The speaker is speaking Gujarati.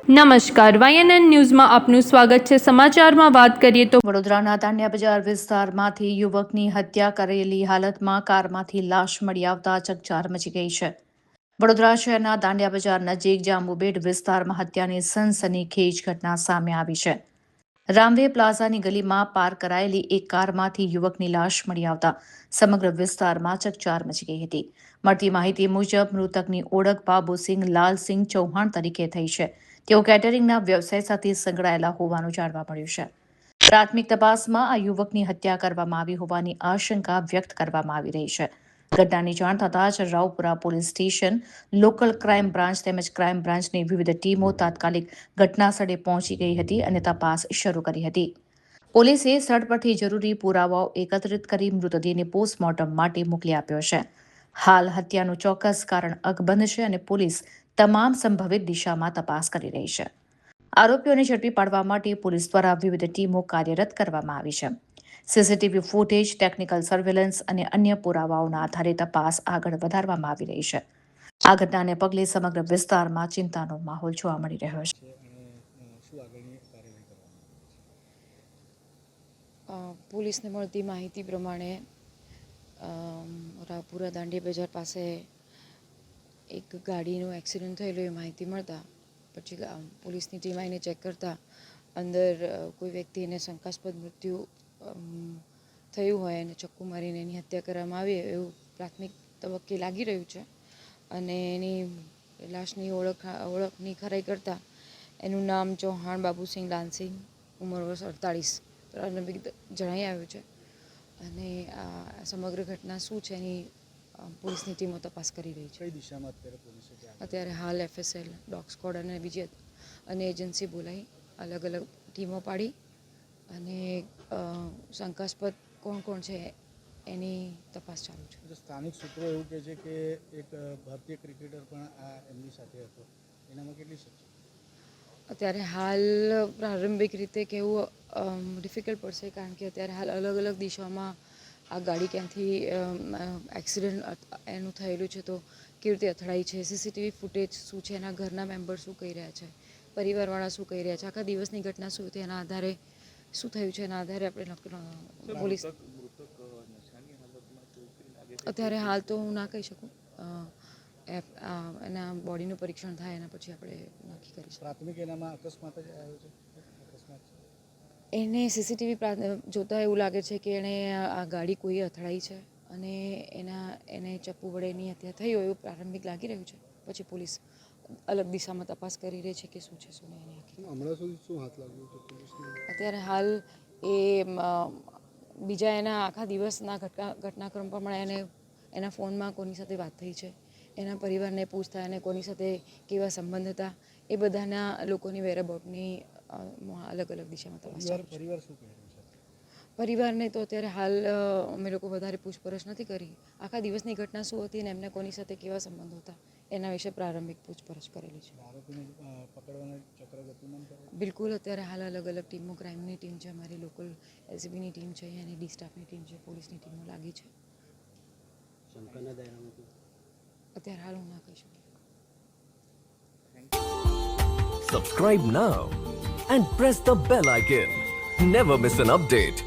નમસ્કાર, વાયએનએન ન્યૂઝમાં આપનું સ્વાગત છે. સમાચારમાં વાત કરીએ તો વડોદરાના દાંડિયા બજાર વિસ્તારમાંથી યુવકની હત્યા કરેલી હાલતમાં કારમાંથી લાશ મળી આવતા ચકચાર મચી ગઈ છે. વડોદરા શહેરના દાંડિયા બજાર નજીક જાંબુબેટ વિસ્તારમાં હત્યાની સનસનીખેજ ઘટના સામે આવી છે. રામવે પ્લાઝાની ગલીમાં પાર્ક કરાયેલી એક કારમાંથી યુવકની લાશ મળી આવતા સમગ્ર વિસ્તારમાં ચકચાર મચી ગઈ હતી. મળતી માહિતી મુજબ મૃતકની ઓળખ બાબુસિંહ લાલસિંહ ચૌહાણ તરીકે થઈ છે. તેઓ કેટરિંગના વ્યવસાય સાથે સંકળાયેલા હોવાનું જાણવા મળ્યું છે. પ્રાથમિક તપાસમાં આ યુવકની હત્યા કરવામાં આવી હોવાની આશંકા વ્યક્ત કરવામાં આવી રહી છે. ઘટનાની જાણ થતાં જ Raopura police station, local crime branch તેમજ ક્રાઇમ બ્રાન્ચની વિવિધ ટીમો તાત્કાલિક ઘટનાસ્થળે પહોંચી ગઈ હતી અને તપાસ શરૂ કરી હતી. પોલીસે સ્થળ પરથી જરૂરી પુરાવાઓ એકત્રિત કરી મૃતદેહને પોસ્ટમોર્ટમ માટે મોકલી આપ્યો છે. હાલ હત્યાનું ચોક્કસ કારણ અકબંધ છે અને પોલીસ તમામ સંભવિત દિશામાં તપાસ કરી રહી છે. આરોપીઓને ઝડપી પાડવા માટે પોલીસ દ્વારા વિવિધ ટીમો કાર્યરત કરવામાં આવી છે. સીસીટીવી ફૂટેજ, ટેકનિકલ સર્વેલન્સ અને અન્ય પુરાવાઓના આધારે તપાસ આગળ વધારવામાં આવી રહી છે. આ ઘટનાને પગલે સમગ્ર વિસ્તારમાં ચિંતાનો માહોલ જોવા મળી રહ્યો છે. પોલીસને મળતી માહિતી પ્રમાણે રાવપુરા દાંડી બજાર પાસે એક ગાડીનું એક્સિડન્ટ થયેલું એ માહિતી મળતા પછી પોલીસની ટીમ આવીને ચેક કરતા અંદર કોઈ વ્યક્તિને શંકાસ્પદ મૃત્યુ થયું હોય અને ચક્કુ મારીને એની હત્યા કરવામાં આવી એવું પ્રાથમિક તબક્કે લાગી રહ્યું છે. અને એની લાશની ઓળખની ખરાઈ કરતાં એનું નામ ચૌહાણ બાબુસિંહ લાલસિંહ, ઉંમર વર્ષ 48 પ્રારંભિક જણાઈ આવ્યું છે. અને આ સમગ્ર ઘટના શું છે એની પોલીસની ટીમો તપાસ કરી રહી છે. કઈ દિશામાં અત્યારે હાલ FSL, ડોગ સ્ક્વોડ અને બીજી અને એજન્સી બોલાવી અલગ અલગ ટીમો પાડી અને શંકાસ્પદ કોણ કોણ છે એની તપાસ ચાલુ છે. સ્થાનિક સૂત્રો એવું કહે છે કે એક ભારતીય ક્રિકેટર પણ આ એમની સાથે હતો, એનામાં કેટલી શક્યતા? અત્યારે હાલ પ્રારંભિક રીતે કહેવું ડિફિકલ્ટ પડશે કારણ કે અત્યારે હાલ અલગ અલગ દિશામાં આ ગાડી ક્યાંથી એક્સિડન્ટ એનું થયેલું છે તો કેવી રીતે અથડાઈ છે, સીસીટીવી ફૂટેજ શું છે, એના ઘરના મેમ્બર શું કહી રહ્યા છે, પરિવારવાળા શું કહી રહ્યા છે, આખા દિવસની ઘટના શું હતી એના આધારે શું થયું છે એના આધારે આપણે પોલીસ અત્યારે હાલ તો હું ના કહી શકું. એના બોડીનું પરીક્ષણ થાય એના પછી આપણે નક્કી કરીશું. પ્રાથમિક એનામાં અકસ્માત જ આવ્યો છે. એને સીસીટીવી જોતાં એવું લાગે છે કે એણે આ ગાડી કોઈ અથડાઈ છે અને એને ચપ્પુ વડે એની હત્યા થઈ હોય એવું પ્રારંભિક લાગી રહ્યું છે. પછી પોલીસ અલગ દિશામાં તપાસ કરી રહી છે કે શું છે શું નહીં. હમણાં સુધી શું હાથ લાગ્યું છે પોલીસને? અત્યારે હાલ એ બીજા એના આખા દિવસના ઘટનાક્રમ પ્રમાણે એના ફોનમાં કોની સાથે વાત થઈ છે, એના પરિવારને પૂછતા એને કોની સાથે કેવા સંબંધ હતા એ બધાના લોકોની વેરાબાઉટની અલગ અલગ દિશામાં તપાસ ચાલુ છે. પરિવાર શું કહે છે? પરિવારને તો અત્યારે હાલ અમે લોકો વધારે પૂછપરછ નથી કરી. આખા દિવસની ઘટના શું હતી અને એમને કોની સાથે કેવા સંબંધો હતા એના વિશે પ્રારંભિક પૂછપરછ કરેલી છે. બિલકુલ અત્યારે હાલ અલગ અલગ ટીમો, ક્રાઇમની ટીમ છે, અમારી લોકલ LCBની ટીમ છે અને ડી સ્ટાફની ટીમ છે, પોલીસની ટીમો લાગી છે. અત્યારે હાલ હું ના કહી શકું. Subscribe now and press the bell icon. Never miss an update.